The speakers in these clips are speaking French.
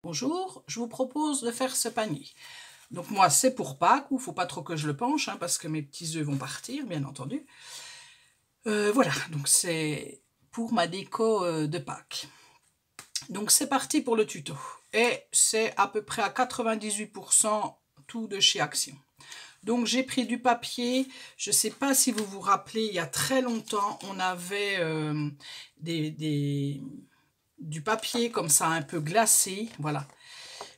Bonjour, je vous propose de faire ce panier. Donc moi, c'est pour Pâques, il ne faut pas trop que je le penche, parce que mes petits œufs vont partir, bien entendu. Voilà, donc c'est pour ma déco de Pâques. Donc c'est parti pour le tuto. Et c'est à peu près à 98% tout de chez Action. Donc j'ai pris du papier, je ne sais pas si vous vous rappelez, il y a très longtemps, on avait du papier comme ça un peu glacé, voilà.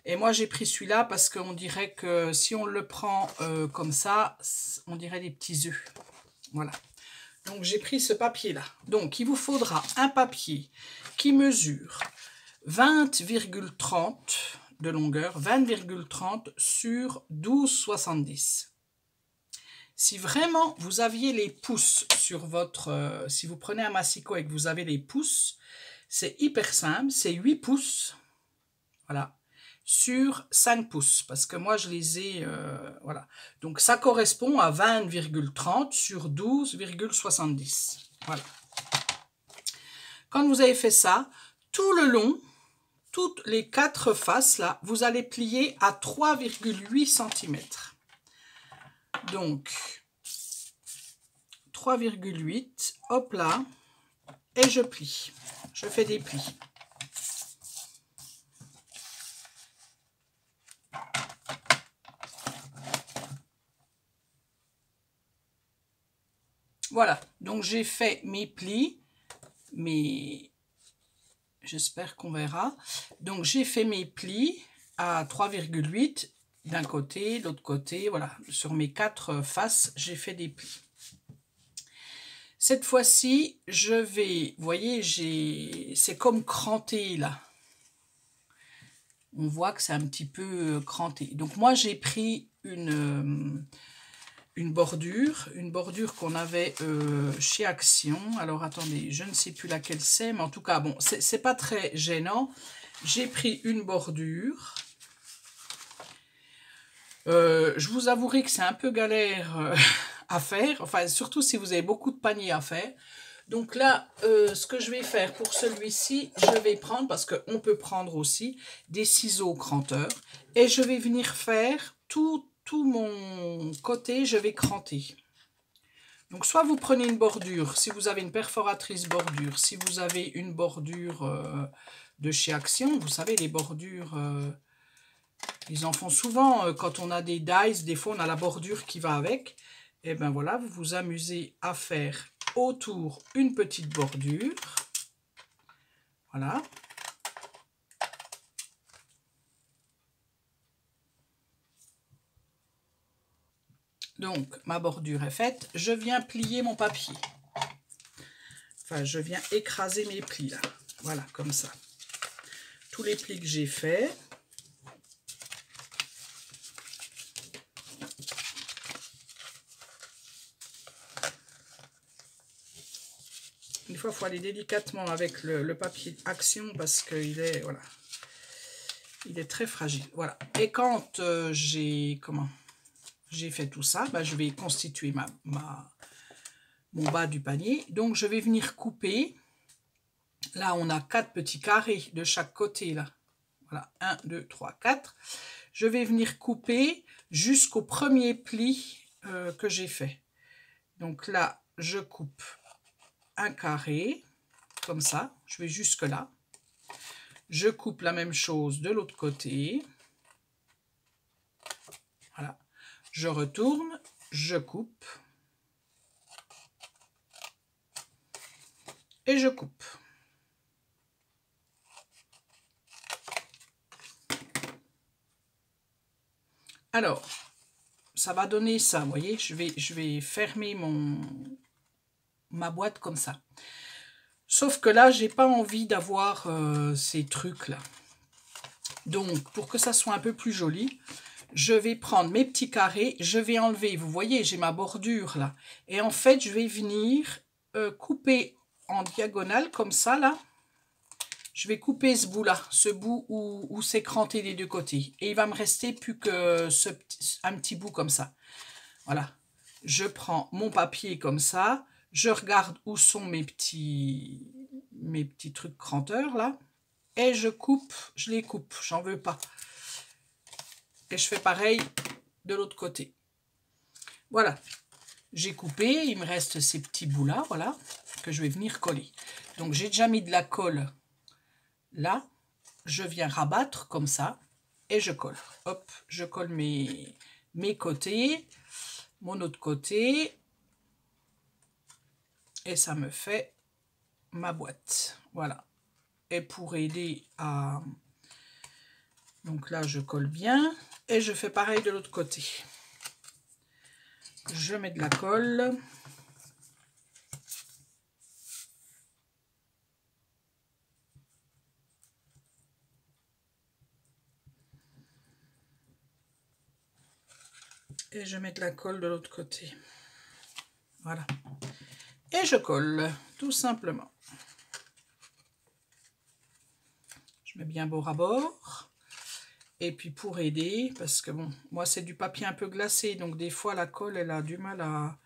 Et moi j'ai pris celui-là parce qu'on dirait que si on le prend comme ça, on dirait des petits œufs. Voilà. Donc j'ai pris ce papier-là. Donc il vous faudra un papier qui mesure 20,30 de longueur, 20,30 sur 12,70. Si vraiment vous aviez les pouces sur votre... si vous prenez un massicot et que vous avez les pouces, c'est hyper simple, c'est 8 pouces. Voilà. Sur 5 pouces, parce que moi je les ai, voilà. Donc ça correspond à 20,30 sur 12,70. Voilà. Quand vous avez fait ça, tout le long, toutes les 4 faces là, vous allez plier à 3,8 cm. Donc 3,8, hop là, et je plie. Je fais des plis. Voilà, donc j'ai fait mes plis, j'espère qu'on verra. Donc j'ai fait mes plis à 3,8 d'un côté, de l'autre côté, voilà. Sur mes 4 faces, j'ai fait des plis. Cette fois-ci, je vais, vous voyez, c'est comme cranté là. On voit que c'est un petit peu cranté. Donc moi, j'ai pris une bordure qu'on avait chez Action. Alors attendez, je ne sais plus laquelle c'est, mais en tout cas, bon, c'est pas très gênant. J'ai pris une bordure. Je vous avouerai que c'est un peu galère à faire, enfin surtout si vous avez beaucoup de paniers à faire. Donc là, ce que je vais faire pour celui-ci, je vais prendre, parce qu'on peut prendre aussi, des ciseaux cranteurs. Et je vais venir faire tout mon côté, je vais cranter. Donc soit vous prenez une bordure, si vous avez une perforatrice bordure, si vous avez une bordure de chez Action, vous savez les bordures, ils en font souvent quand on a des dies, des fois on a la bordure qui va avec. Et ben voilà, vous vous amusez à faire autour une petite bordure. Voilà. Donc, ma bordure est faite. Je viens plier mon papier. Enfin, je viens écraser mes plis, là. Voilà, comme ça. Tous les plis que j'ai faits. Une fois, il faut aller délicatement avec le papier Action parce qu'il est, voilà, il est très fragile. Voilà. Et quand j'ai fait tout ça, bah, je vais constituer mon bas du panier. Donc, je vais venir couper. Là, on a 4 petits carrés de chaque côté, là. Voilà, 1, 2, 3, 4. Je vais venir couper jusqu'au premier pli que j'ai fait. Donc là, je coupe un carré, comme ça. Je vais jusque là. Je coupe la même chose de l'autre côté. Voilà. Je retourne, je coupe. Et je coupe. Alors, ça va donner ça, vous voyez, je vais fermer ma boîte comme ça. Sauf que là, j'ai pas envie d'avoir ces trucs-là. Donc, pour que ça soit un peu plus joli, je vais prendre mes petits carrés, je vais enlever, vous voyez, j'ai ma bordure là. Et en fait, je vais venir couper en diagonale comme ça, là. Je vais couper ce bout-là, ce bout où c'est cranté des deux côtés. Et il va me rester plus que un petit bout comme ça. Voilà. Je prends mon papier comme ça. Je regarde où sont mes petits trucs cranteurs, là. et je coupe, je les coupe, j'en veux pas. Et je fais pareil de l'autre côté. Voilà, j'ai coupé, il me reste ces petits bouts-là, voilà, que je vais venir coller. Donc j'ai déjà mis de la colle là, je viens rabattre comme ça, et je colle. Hop, je colle mes côtés, mon autre côté, et ça me fait ma boîte. Voilà. Et pour aider à... Donc là, je colle bien, et je fais pareil de l'autre côté. Je mets de la colle. Et je mets de la colle de l'autre côté. Voilà. Et je colle, tout simplement. Je mets bien bord à bord. Et puis pour aider, parce que bon, moi c'est du papier un peu glacé, donc des fois la colle, elle a du mal à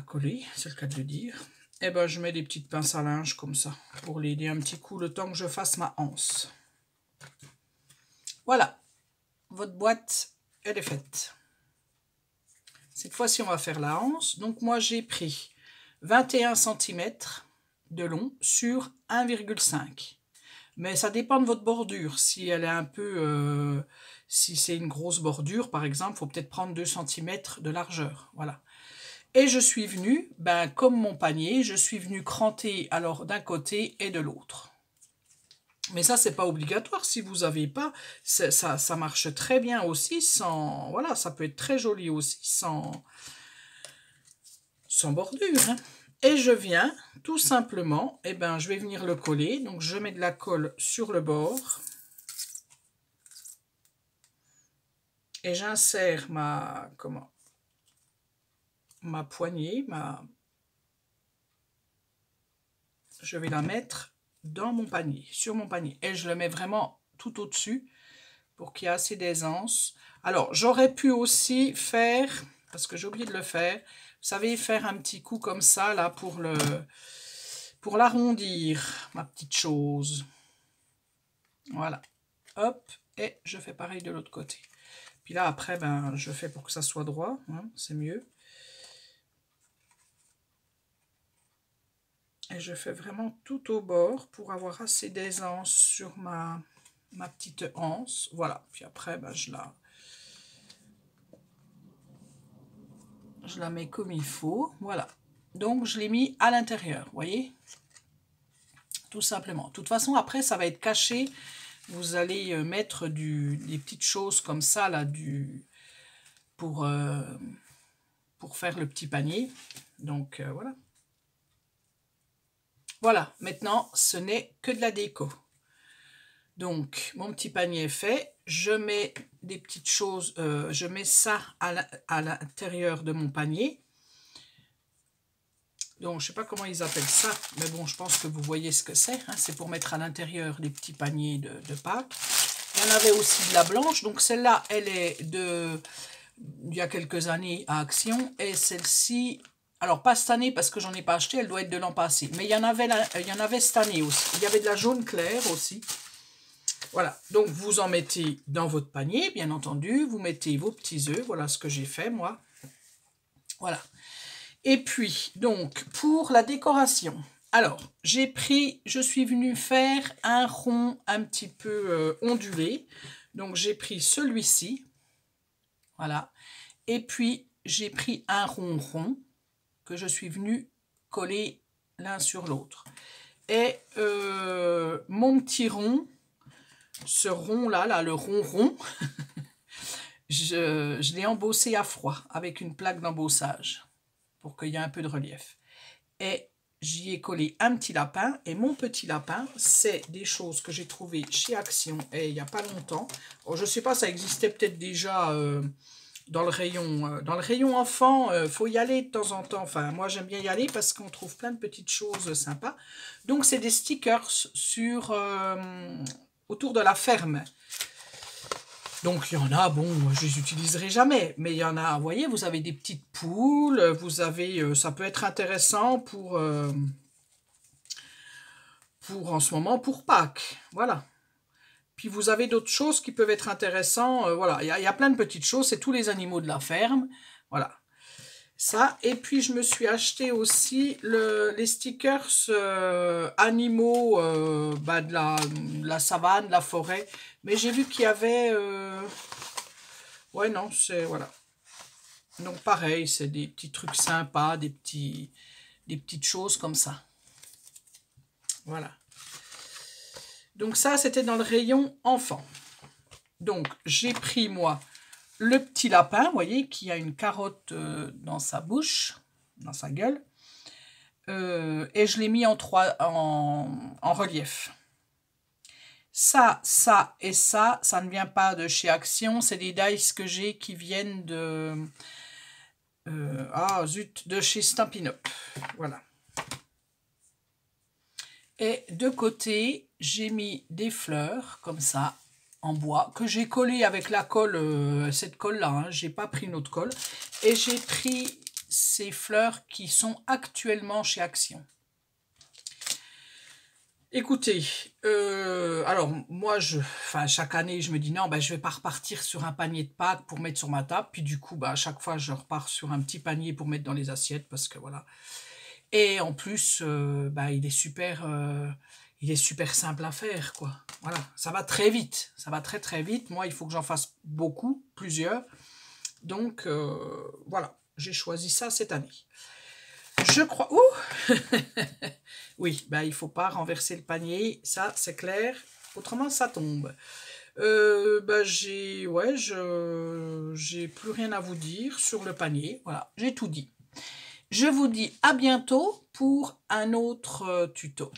coller, c'est le cas de le dire. Et ben je mets des petites pinces à linge comme ça, pour l'aider un petit coup, le temps que je fasse ma anse. Voilà, votre boîte, elle est faite. Cette fois-ci, on va faire la anse. Donc moi, j'ai pris 21 cm de long sur 1,5. Mais ça dépend de votre bordure. Si elle est un peu... si c'est une grosse bordure, par exemple, il faut peut-être prendre 2 cm de largeur. Voilà. Et je suis venue, ben, comme mon panier, je suis venue cranter alors d'un côté et de l'autre. Mais ça, c'est pas obligatoire. Si vous n'avez pas, ça marche très bien aussi sans... Voilà, ça peut être très joli aussi sans bordure. Hein. Et je viens, tout simplement, eh ben, je vais venir le coller. Donc, je mets de la colle sur le bord. Et j'insère ma poignée, je vais la mettre dans mon panier, sur mon panier. Et je le mets vraiment tout au-dessus pour qu'il y ait assez d'aisance. Alors, j'aurais pu aussi faire, parce que j'ai oublié de le faire, vous savez, faire un petit coup comme ça, là, pour l'arrondir, ma petite chose. Voilà. Hop, et je fais pareil de l'autre côté. Puis là, après, ben, je fais pour que ça soit droit, hein, c'est mieux. Et je fais vraiment tout au bord pour avoir assez d'aisance sur ma petite anse. Voilà. Puis après, ben, je la mets comme il faut. Voilà. Donc, je l'ai mis à l'intérieur, vous voyez? Tout simplement. De toute façon, après, ça va être caché. Vous allez mettre des petites choses comme ça, là, pour faire le petit panier. Donc, voilà. Voilà, maintenant, ce n'est que de la déco. Donc, mon petit panier est fait. Je mets des petites choses, je mets ça à l'intérieur de mon panier. Donc, je ne sais pas comment ils appellent ça, mais bon, je pense que vous voyez ce que c'est. Hein, c'est pour mettre à l'intérieur des petits paniers de Pâques. Il y en avait aussi de la blanche. Donc, celle-là, elle est il y a quelques années à Action. Et celle-ci... Alors, pas cette année parce que j'en ai pas acheté, elle doit être de l'an passé. Mais il y en avait cette année aussi. Il y avait de la jaune claire aussi. Voilà, donc vous en mettez dans votre panier, bien entendu. Vous mettez vos petits œufs, voilà ce que j'ai fait moi. Voilà. Et puis, donc, pour la décoration. Alors, je suis venue faire un rond un petit peu ondulé. Donc, j'ai pris celui-ci. Voilà. Et puis, j'ai pris un rond rond que je suis venue coller l'un sur l'autre. Et mon petit rond, ce rond-là, le rond-rond, je l'ai embossé à froid avec une plaque d'embossage pour qu'il y ait un peu de relief. Et j'y ai collé un petit lapin. Et mon petit lapin, c'est des choses que j'ai trouvées chez Action et il n'y a pas longtemps. Oh, je ne sais pas, ça existait peut-être déjà... dans le rayon enfant, faut y aller de temps en temps. Enfin, moi, j'aime bien y aller parce qu'on trouve plein de petites choses sympas. Donc, c'est des stickers autour de la ferme. Donc, il y en a, bon, je les utiliserai jamais. Mais il y en a, vous voyez, vous avez des petites poules. Vous avez, ça peut être intéressant pour en ce moment, pour Pâques. Voilà. Puis vous avez d'autres choses qui peuvent être intéressantes. Voilà, il y a plein de petites choses. C'est tous les animaux de la ferme. Voilà. Ça. Et puis je me suis acheté aussi les stickers animaux de la savane, de la forêt. Mais j'ai vu qu'il y avait... Ouais, non, c'est... Voilà. Donc pareil, c'est des petits trucs sympas, des petites choses comme ça. Voilà. Donc ça, c'était dans le rayon enfant. Donc, j'ai pris, moi, le petit lapin, vous voyez, qui a une carotte dans sa bouche, dans sa gueule. Et je l'ai mis en relief. Ça et ça ne vient pas de chez Action. C'est des dice que j'ai qui viennent de... de chez Stampin' Up. Voilà. Et de côté, j'ai mis des fleurs, comme ça, en bois, que j'ai collé avec la colle, cette colle-là, hein, j'ai pas pris une autre colle. Et j'ai pris ces fleurs qui sont actuellement chez Action. Écoutez, alors moi, chaque année, je me dis non, je vais pas repartir sur un panier de Pâques pour mettre sur ma table. Puis du coup, à chaque fois, je repars sur un petit panier pour mettre dans les assiettes, parce que voilà. Et en plus, il est super simple à faire, quoi. Voilà, ça va très vite, ça va très très vite. Moi, il faut que j'en fasse beaucoup, plusieurs. Donc, voilà, j'ai choisi ça cette année. Je crois... Ouh oui, il ne faut pas renverser le panier, ça, c'est clair. Autrement, ça tombe. J'ai plus rien à vous dire sur le panier. Voilà, j'ai tout dit. Je vous dis à bientôt pour un autre tuto.